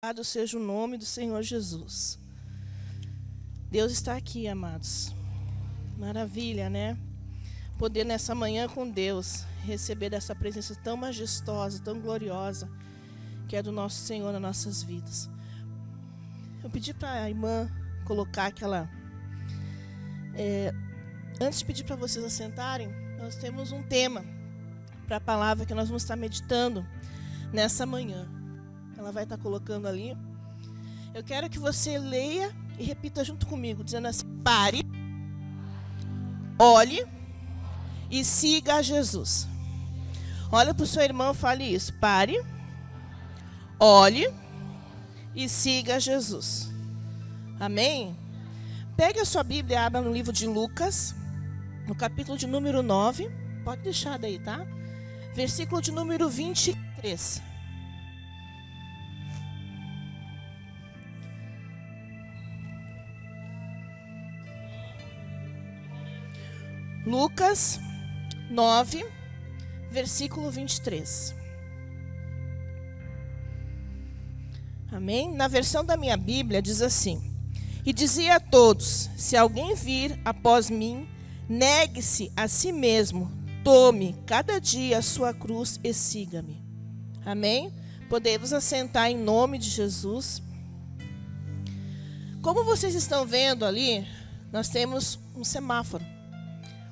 Louvado seja o nome do Senhor Jesus. Deus está aqui, amados. Maravilha, né? Poder nessa manhã com Deus receber essa presença tão majestosa, tão gloriosa, que é do nosso Senhor nas nossas vidas. Eu pedi para a irmã colocar aquela... Antes de pedir para vocês assentarem, nós temos um tema para a palavra que nós vamos estar meditando nessa manhã. Ela vai estar colocando ali. Eu quero que você leia e repita junto comigo, dizendo assim: pare, olhe e siga a Jesus. Olha para o seu irmão e fale isso: pare, olhe e siga a Jesus. Amém? Pegue a sua Bíblia e abra no livro de Lucas, no capítulo de número 9. Pode deixar daí, tá? Versículo de número 23. Lucas 9, versículo 23. Amém? Na versão da minha Bíblia diz assim: e dizia a todos: se alguém vir após mim, negue-se a si mesmo, tome cada dia a sua cruz e siga-me. Amém? Podemos assentar em nome de Jesus. Como vocês estão vendo ali, nós temos um semáforo,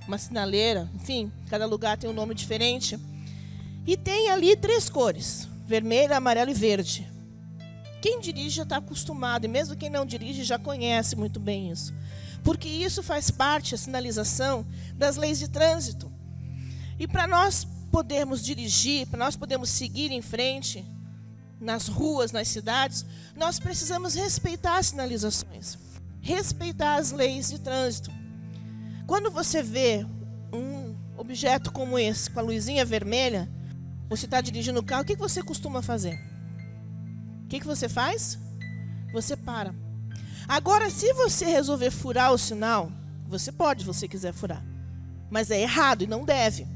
uma sinaleira, enfim, cada lugar tem um nome diferente. E tem ali 3 cores: vermelho, amarelo e verde. Quem dirige já está acostumado, e mesmo quem não dirige já conhece muito bem isso. Porque isso faz parte, a sinalização, das leis de trânsito. E para nós podermos dirigir, para nós podermos seguir em frente, nas ruas, nas cidades, nós precisamos respeitar as sinalizações, respeitar as leis de trânsito. Quando você vê um objeto como esse, com a luzinha vermelha, você está dirigindo o carro, o que você costuma fazer? O que você faz? Você para. Agora, se você resolver furar o sinal, você pode, se você quiser furar. Mas é errado e não deve.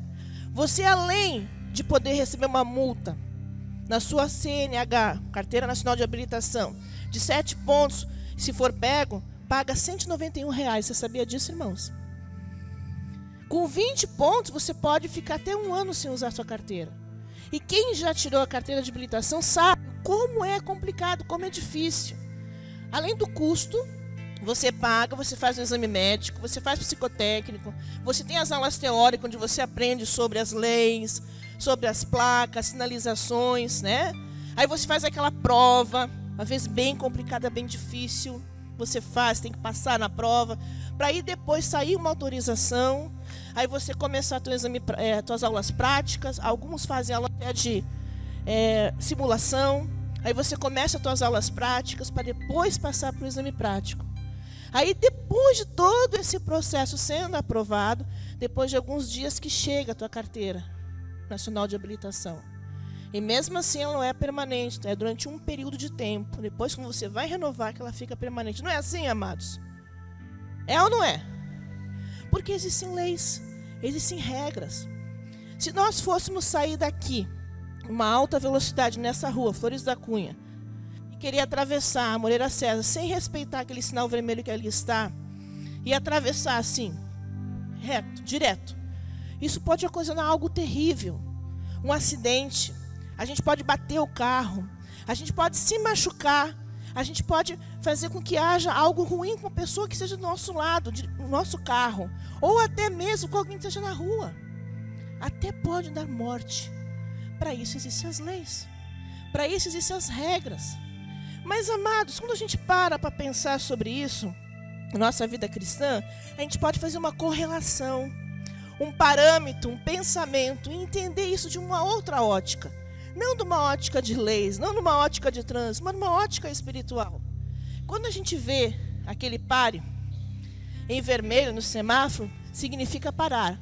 Você, além de poder receber uma multa na sua CNH, Carteira Nacional de Habilitação, de 7 pontos, se for pego, paga R$191. Você sabia disso, irmãos? Com 20 pontos, você pode ficar até 1 ano sem usar sua carteira. E quem já tirou a carteira de habilitação sabe como é complicado, como é difícil. Além do custo, você paga, você faz o exame médico, você faz psicotécnico, você tem as aulas teóricas, onde você aprende sobre as leis, sobre as placas, sinalizações, né? Aí você faz aquela prova, às vezes bem complicada, bem difícil. Você faz, tem que passar na prova, para aí depois sair uma autorização. Aí você começa a tuas aulas práticas, alguns fazem aula até de simulação. Aí você começa as tuas aulas práticas para depois passar para o exame prático. Aí depois de todo esse processo sendo aprovado, depois de alguns dias que chega a tua carteira nacional de habilitação. E mesmo assim ela não é permanente, é durante um período de tempo. Depois, quando você vai renovar, que ela fica permanente. Não é assim, amados? É ou não é? Porque existem leis, existem regras. Se nós fôssemos sair daqui, uma alta velocidade nessa rua, Flores da Cunha, e querer atravessar a Moreira César sem respeitar aquele sinal vermelho que ali está, e atravessar assim, reto, direto, isso pode ocasionar algo terrível, um acidente. A gente pode bater o carro, a gente pode se machucar, a gente pode fazer com que haja algo ruim com a pessoa que esteja do nosso lado, no nosso carro, ou até mesmo com alguém que esteja na rua. Até pode dar morte. Para isso existem as leis, para isso existem as regras. Mas, amados, quando a gente para pensar sobre isso, na nossa vida cristã, a gente pode fazer uma correlação, um parâmetro, um pensamento, e entender isso de uma outra ótica. Não de uma ótica de leis, não de uma ótica de trânsito, mas de uma ótica espiritual. Quando a gente vê aquele pare em vermelho no semáforo, significa parar.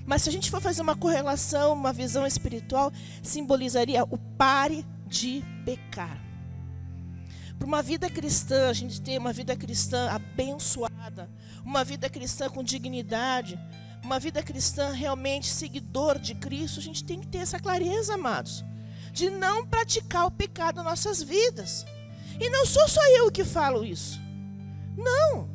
Mas se a gente for fazer uma correlação, uma visão espiritual, simbolizaria o pare de pecar. Para uma vida cristã, a gente ter uma vida cristã abençoada, uma vida cristã com dignidade, uma vida cristã realmente seguidor de Cristo, a gente tem que ter essa clareza, amados, de não praticar o pecado nas nossas vidas. E não sou só eu que falo isso. Não.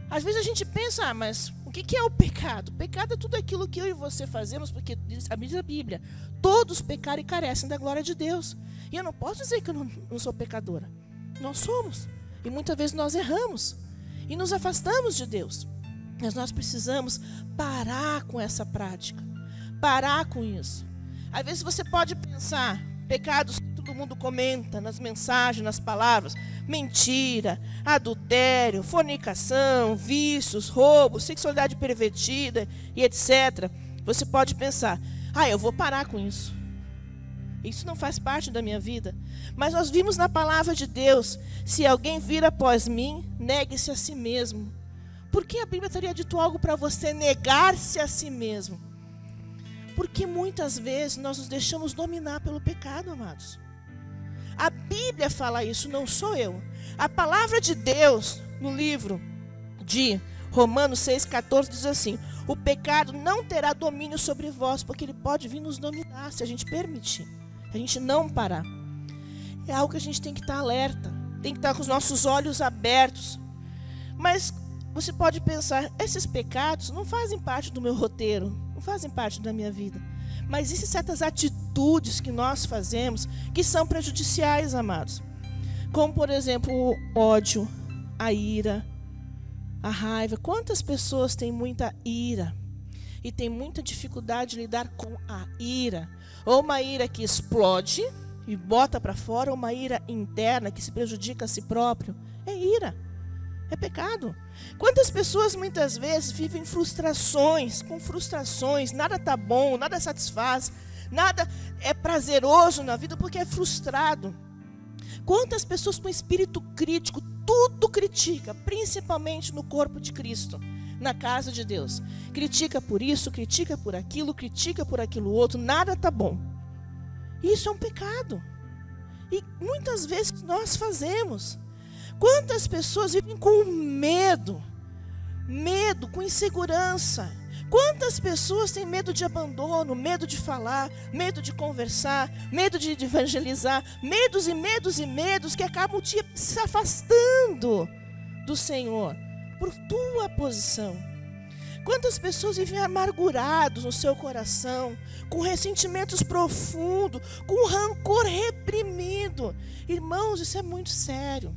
Às vezes a gente pensa, mas o que é o pecado? O pecado é tudo aquilo que eu e você fazemos, porque diz a Bíblia, todos pecaram e carecem da glória de Deus. E eu não posso dizer que eu não sou pecadora. Nós somos. E muitas vezes nós erramos. E nos afastamos de Deus. Mas nós precisamos parar com essa prática. Parar com isso. Às vezes você pode pensar, pecados que todo mundo comenta nas mensagens, nas palavras, mentira, adultério, fornicação, vícios, roubo, sexualidade pervertida e etc. Você pode pensar, eu vou parar com isso. Isso não faz parte da minha vida. Mas nós vimos na palavra de Deus, se alguém vir após mim, negue-se a si mesmo. Por que a Bíblia teria dito algo para você negar-se a si mesmo? Porque muitas vezes nós nos deixamos dominar pelo pecado, amados. A Bíblia fala isso, não sou eu. A palavra de Deus, no livro de Romanos 6,14, diz assim: o pecado não terá domínio sobre vós, porque ele pode vir nos dominar, se a gente permitir, se a gente não parar. É algo que a gente tem que estar alerta, tem que estar com os nossos olhos abertos. Mas você pode pensar, esses pecados não fazem parte do meu roteiro, não fazem parte da minha vida. Mas existem certas atitudes que nós fazemos que são prejudiciais, amados. Como, por exemplo, o ódio, a ira, a raiva. Quantas pessoas têm muita ira e têm muita dificuldade de lidar com a ira? Ou uma ira que explode e bota para fora, ou uma ira interna que se prejudica a si próprio. É ira. É pecado. Quantas pessoas muitas vezes vivem com frustrações, nada está bom, nada satisfaz, nada é prazeroso na vida porque é frustrado. Quantas pessoas com espírito crítico, tudo critica, principalmente no corpo de Cristo, na casa de Deus. Critica por isso, critica por aquilo outro, nada está bom. Isso é um pecado. E muitas vezes nós fazemos. Quantas pessoas vivem com medo, com insegurança? Quantas pessoas têm medo de abandono, medo de falar, medo de conversar, medo de evangelizar, medos e medos que acabam se afastando do Senhor por tua posição? Quantas pessoas vivem amargurados no seu coração, com ressentimentos profundos, com rancor reprimido? Irmãos, isso é muito sério.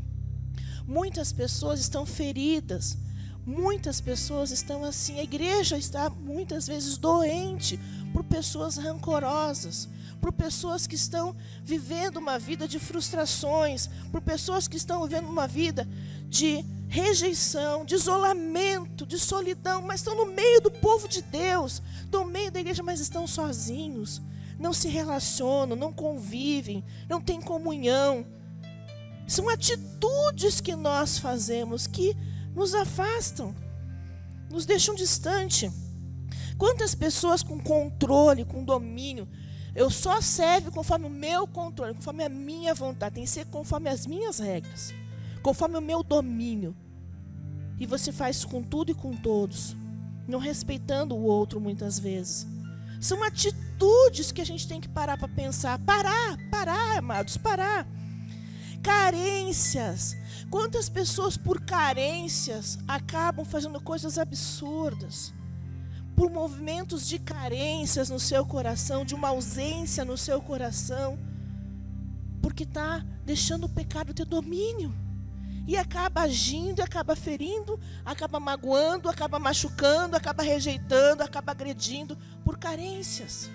Muitas pessoas estão feridas, muitas pessoas estão assim. A igreja está muitas vezes doente por pessoas rancorosas, por pessoas que estão vivendo uma vida de frustrações, por pessoas que estão vivendo uma vida de rejeição, de isolamento, de solidão, mas estão no meio do povo de Deus, estão no meio da igreja, mas estão sozinhos, não se relacionam, não convivem, não têm comunhão. São atitudes que nós fazemos que nos afastam, nos deixam distante. Quantas pessoas com controle, com domínio, eu só servo conforme o meu controle, conforme a minha vontade, tem que ser conforme as minhas regras, conforme o meu domínio. E você faz com tudo e com todos, não respeitando o outro muitas vezes. São atitudes que a gente tem que parar para pensar. Parar, amados, parar. Carências. Quantas pessoas por carências acabam fazendo coisas absurdas? Por movimentos de carências no seu coração, de uma ausência no seu coração, porque está deixando o pecado ter domínio. E acaba agindo, acaba ferindo, acaba magoando, acaba machucando, acaba rejeitando, acaba agredindo por carências.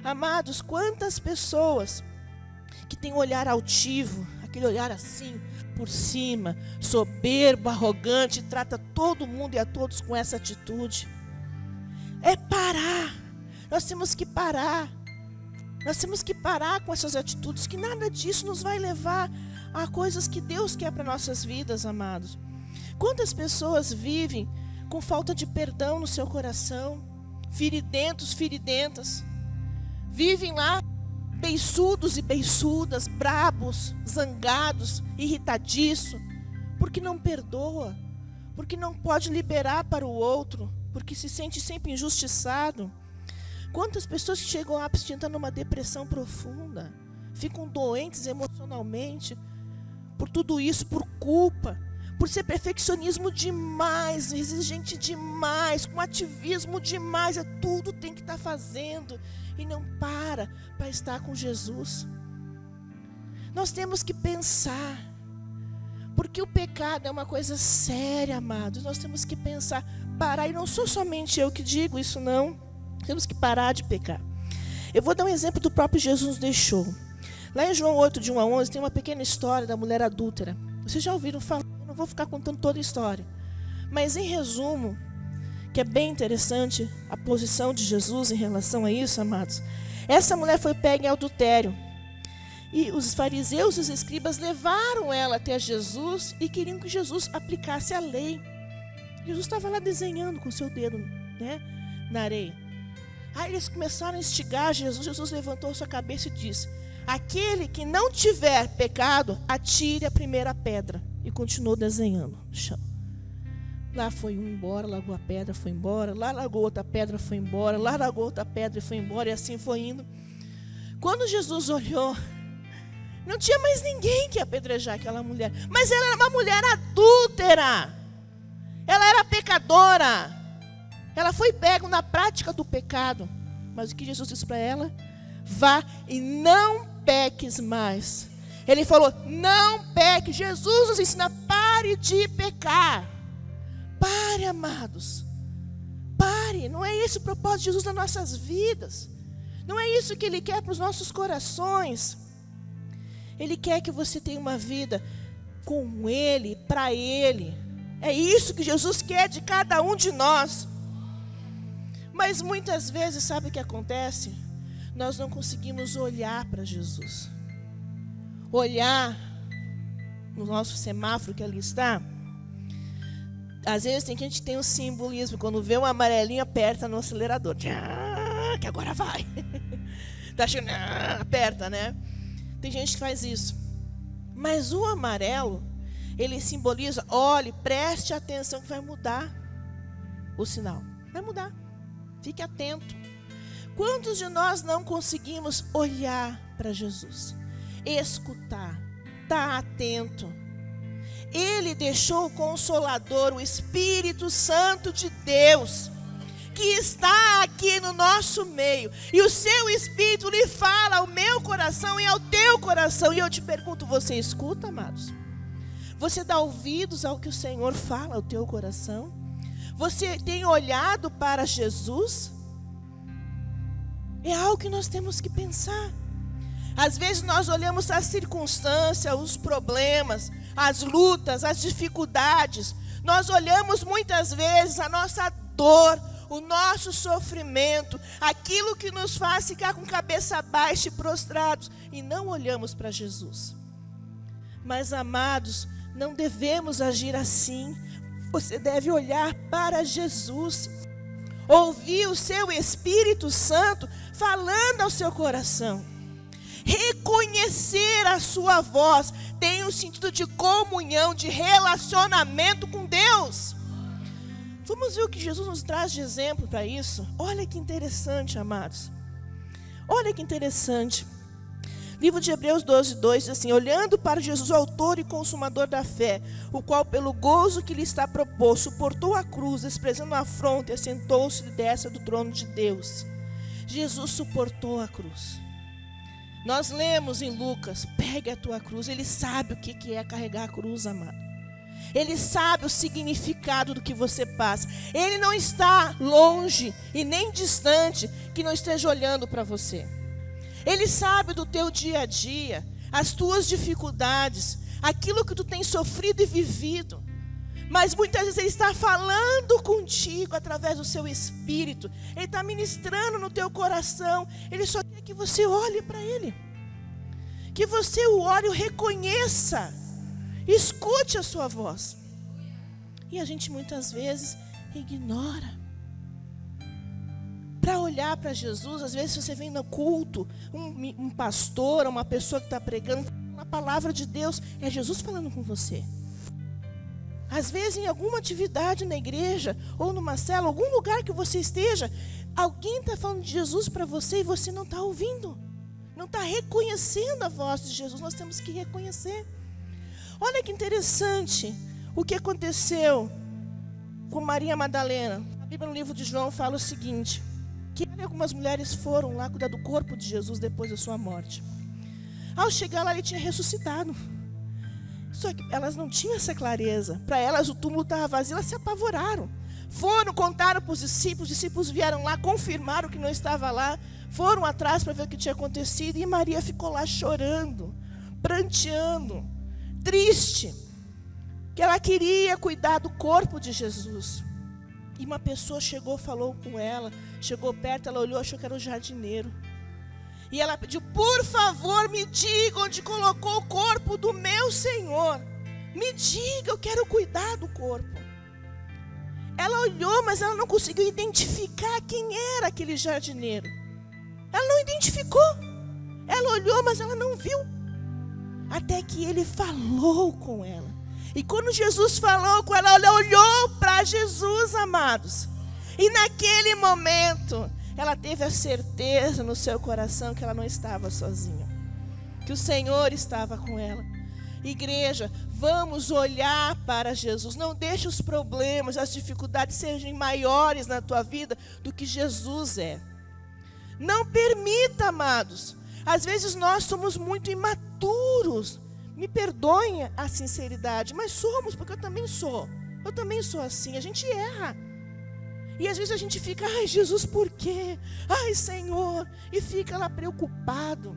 Amados, quantas pessoas que têm um olhar altivo, aquele olhar assim, por cima, soberbo, arrogante, trata todo mundo e a todos com essa atitude. É parar. Nós temos que parar. Nós temos que parar com essas atitudes, que nada disso nos vai levar a coisas que Deus quer para nossas vidas, amados. Quantas pessoas vivem com falta de perdão no seu coração, feridentos, feridentas, vivem lá beiçudos e beiçudas, brabos, zangados, irritadiços, porque não perdoa, porque não pode liberar para o outro, porque se sente sempre injustiçado. Quantas pessoas que chegam a se entrar numa depressão profunda, ficam doentes emocionalmente, por tudo isso, por culpa, por ser perfeccionismo demais, exigente demais, com ativismo demais, tudo tem que estar fazendo e não para estar com Jesus. Nós temos que pensar, porque o pecado é uma coisa séria, amados. Nós temos que pensar, parar, e não sou somente eu que digo isso, não. Temos que parar de pecar. Eu vou dar um exemplo do próprio Jesus nos deixou. Lá em João 8, de 1 a 11, tem uma pequena história da mulher adúltera. Vocês já ouviram falar? Eu não vou ficar contando toda a história. Mas, em resumo, que é bem interessante a posição de Jesus em relação a isso, amados. Essa mulher foi pega em adultério. E os fariseus e os escribas levaram ela até Jesus e queriam que Jesus aplicasse a lei. Jesus estava lá desenhando com o seu dedo, né, na areia. Aí eles começaram a instigar Jesus. Jesus levantou sua cabeça e disse: aquele que não tiver pecado, atire a primeira pedra. E continuou desenhando no chão. Lá foi um embora, largou a pedra, foi embora. Lá largou outra pedra, foi embora. Lá largou outra pedra e foi embora. E assim foi indo. Quando Jesus olhou, não tinha mais ninguém que apedrejar aquela mulher. Mas ela era uma mulher adúltera. Ela era pecadora. Ela foi pega na prática do pecado. Mas o que Jesus disse para ela? Vá e não peques mais. Ele falou, não peque. Jesus nos ensina, pare de pecar. Pare, amados. Pare. Não é esse o propósito de Jesus nas nossas vidas. Não é isso que Ele quer para os nossos corações. Ele quer que você tenha uma vida com Ele, para Ele. É isso que Jesus quer de cada um de nós. Mas muitas vezes, sabe o que acontece? Nós não conseguimos olhar para Jesus. Olhar no nosso semáforo que ali está. Às vezes tem gente que tem um simbolismo. Quando vê um amarelinho, aperta no acelerador. Que agora vai. Tá chegando, aperta, né? Tem gente que faz isso. Mas o amarelo, ele simboliza, olhe, preste atenção que vai mudar o sinal. Vai mudar. Fique atento. Quantos de nós não conseguimos olhar para Jesus? Escutar, estar atento. Ele deixou o Consolador, o Espírito Santo de Deus, que está aqui no nosso meio. E o seu Espírito lhe fala ao meu coração e ao teu coração. E eu te pergunto, você escuta, amados? Você dá ouvidos ao que o Senhor fala ao teu coração? Você tem olhado para Jesus? É algo que nós temos que pensar. Às vezes nós olhamos as circunstâncias, os problemas, as lutas, as dificuldades. Nós olhamos muitas vezes a nossa dor, o nosso sofrimento, aquilo que nos faz ficar com cabeça baixa e prostrados, e não olhamos para Jesus. Mas, amados, não devemos agir assim. Você deve olhar para Jesus, ouvir o seu Espírito Santo falando ao seu coração. Reconhecer a sua voz tem um sentido de comunhão, de relacionamento com Deus. Vamos ver o que Jesus nos traz de exemplo para isso. Olha que interessante, amados. Olha que interessante. Livro de Hebreus 12:2 diz assim: olhando para Jesus, o autor e consumador da fé, o qual pelo gozo que lhe está proposto, suportou a cruz, desprezando a afronta, e assentou-se à destra do trono de Deus. Jesus suportou a cruz. Nós lemos em Lucas, pegue a tua cruz. Ele sabe o que é carregar a cruz, amado. Ele sabe o significado do que você passa. Ele não está longe e nem distante que não esteja olhando para você. Ele sabe do teu dia a dia, as tuas dificuldades, aquilo que tu tens sofrido e vivido. Mas muitas vezes Ele está falando contigo através do seu Espírito. Ele está ministrando no teu coração. Ele só quer que você olhe para Ele. Que você o olhe, o reconheça. Escute a sua voz. E a gente muitas vezes ignora. Para olhar para Jesus, às vezes você vem no culto, um pastor, uma pessoa que está pregando, a palavra de Deus, é Jesus falando com você. Às vezes em alguma atividade na igreja, ou numa cela, algum lugar que você esteja, alguém está falando de Jesus para você e você não está ouvindo. Não está reconhecendo a voz de Jesus. Nós temos que reconhecer. Olha que interessante o que aconteceu com Maria Madalena. A Bíblia no livro de João fala o seguinte, que algumas mulheres foram lá cuidar do corpo de Jesus depois da sua morte. Ao chegar lá, ele tinha ressuscitado. Só que elas não tinham essa clareza. Para elas o túmulo estava vazio, elas se apavoraram. Foram, contaram para os discípulos vieram lá, confirmaram que não estava lá, foram atrás para ver o que tinha acontecido, e Maria ficou lá chorando, pranteando, triste, que ela queria cuidar do corpo de Jesus. E uma pessoa chegou, falou com ela, chegou perto, ela olhou, achou que era o jardineiro. E ela pediu, por favor, me diga onde colocou o corpo do meu Senhor. Me diga, eu quero cuidar do corpo. Ela olhou, mas ela não conseguiu identificar quem era aquele jardineiro. Ela não identificou. Ela olhou, mas ela não viu. Até que ele falou com ela. E quando Jesus falou com ela, ela olhou para Jesus, amados. E naquele momento, ela teve a certeza no seu coração que ela não estava sozinha. Que o Senhor estava com ela. Igreja, vamos olhar para Jesus. Não deixe os problemas, as dificuldades sejam maiores na tua vida do que Jesus é. Não permita, amados. Às vezes nós somos muito imaturos. Me perdoem a sinceridade, mas somos, porque eu também sou. Eu também sou assim, a gente erra. E às vezes a gente fica, ai Jesus, por quê? Ai Senhor, e fica lá preocupado.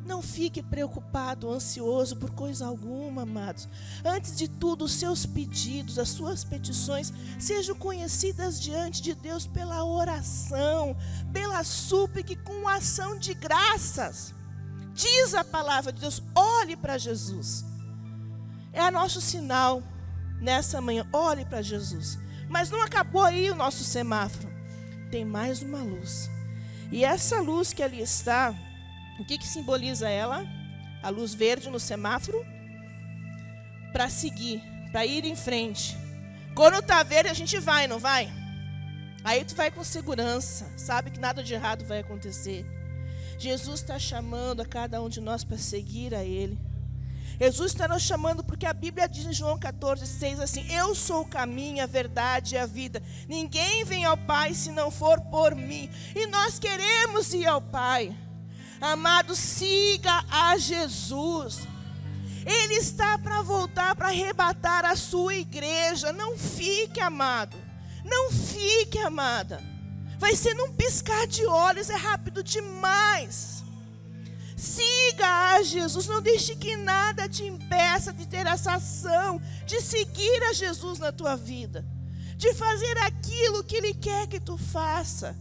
Não fique preocupado, ansioso por coisa alguma, amados. Antes de tudo, os seus pedidos, as suas petições, sejam conhecidas diante de Deus pela oração, pela súplica e com ação de graças. Diz a palavra de Deus, olhe para Jesus. É nosso sinal nessa manhã, olhe para Jesus. Mas não acabou aí o nosso semáforo. Tem mais uma luz. E essa luz que ali está, o que simboliza ela? A luz verde no semáforo? Para seguir, para ir em frente. Quando está verde, a gente vai, não vai? Aí tu vai com segurança, sabe que nada de errado vai acontecer. Jesus está chamando a cada um de nós para seguir a Ele. Jesus está nos chamando porque a Bíblia diz em João 14,6 assim, eu sou o caminho, a verdade e a vida. Ninguém vem ao Pai se não for por mim. E nós queremos ir ao Pai. Amado, siga a Jesus. Ele está para voltar, para arrebatar a sua igreja. Não fique, amado. Não fique, amada. Vai ser num piscar de olhos, é rápido demais. Siga a Jesus, não deixe que nada te impeça de ter essa ação, de seguir a Jesus na tua vida, de fazer aquilo que Ele quer que tu faça,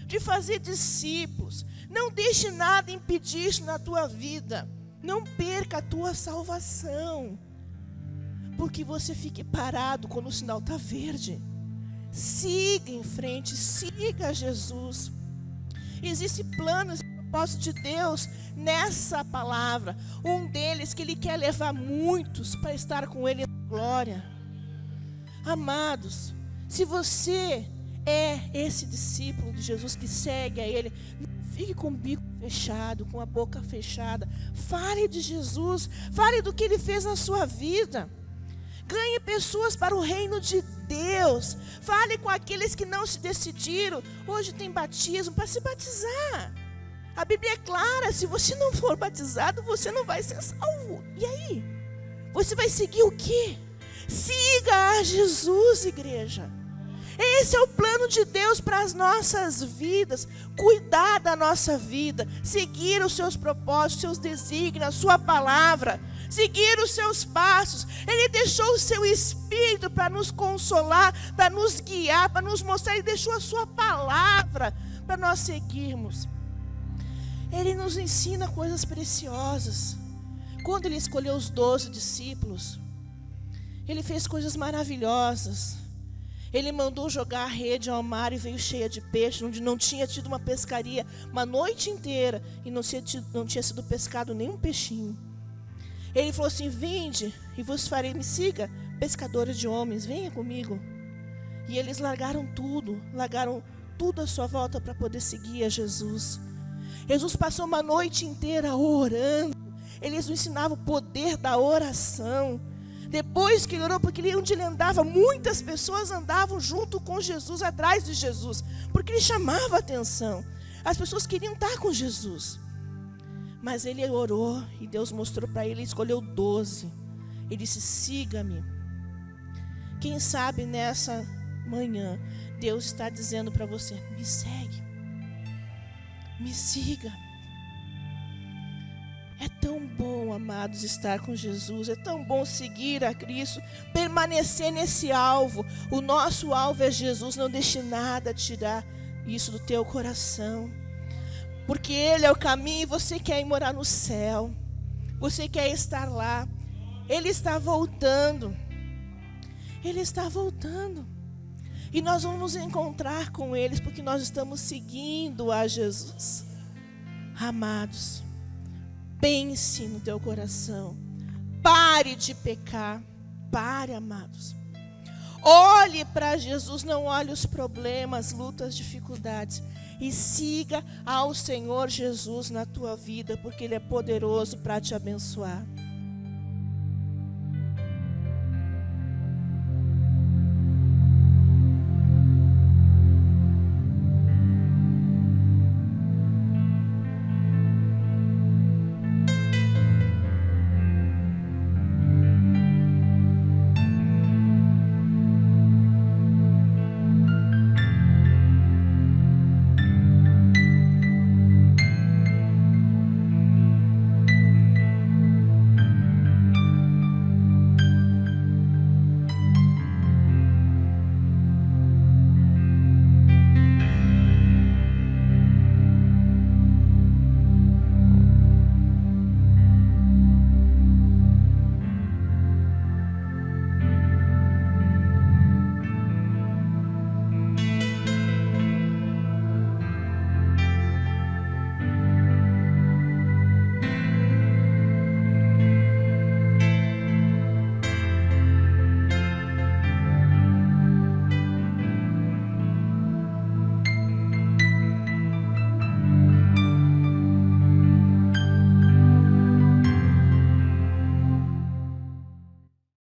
de fazer discípulos. Não deixe nada impedir isso na tua vida. Não perca a tua salvação, porque você fique parado quando o sinal está verde. Siga em frente, siga Jesus. Existem planos e propósitos de Deus nessa palavra. Um deles que Ele quer levar muitos para estar com Ele na glória. Amados, se você é esse discípulo de Jesus que segue a Ele, não fique com o bico fechado, com a boca fechada. Fale de Jesus, fale do que Ele fez na sua vida. Ganhe pessoas para o reino de Deus. Fale com aqueles que não se decidiram. Hoje tem batismo para se batizar. A Bíblia é clara, se você não for batizado, você não vai ser salvo. E aí? Você vai seguir o quê? Siga a Jesus, igreja. Esse é o plano de Deus para as nossas vidas. Cuidar da nossa vida. Seguir os seus propósitos, seus desígnios, a sua palavra. Seguir os seus passos. Ele deixou o seu Espírito para nos consolar, para nos guiar, para nos mostrar. Ele deixou a sua palavra para nós seguirmos. Ele nos ensina coisas preciosas. Quando Ele escolheu os 12 discípulos, Ele fez coisas maravilhosas. Ele mandou jogar a rede ao mar e veio cheia de peixe, onde não tinha tido uma pescaria uma noite inteira e não tinha sido pescado nenhum peixinho. Ele falou assim, vinde e vos farei, me siga, pescadores de homens, venha comigo. E eles largaram tudo à sua volta para poder seguir a Jesus. Jesus passou uma noite inteira orando. ele nos ensinava o poder da oração. Depois que ele orou, porque onde ele andava, muitas pessoas andavam junto com Jesus, atrás de Jesus, porque ele chamava a atenção. As pessoas queriam estar com Jesus. Mas ele orou e Deus mostrou para ele, ele escolheu 12. Ele disse: siga-me. Quem sabe nessa manhã, Deus está dizendo para você: me segue, me siga. É tão bom, amados, estar com Jesus. É tão bom seguir a Cristo, permanecer nesse alvo. O nosso alvo é Jesus. Não deixe nada tirar isso do teu coração, porque Ele é o caminho. Você quer ir morar no céu, você quer estar lá. Ele está voltando. Ele está voltando. E nós vamos nos encontrar com eles, porque nós estamos seguindo a Jesus. Amados, pense no teu coração. Pare de pecar. Pare, amados. Olhe para Jesus, não olhe os problemas, lutas, dificuldades. E siga ao Senhor Jesus na tua vida, porque Ele é poderoso para te abençoar.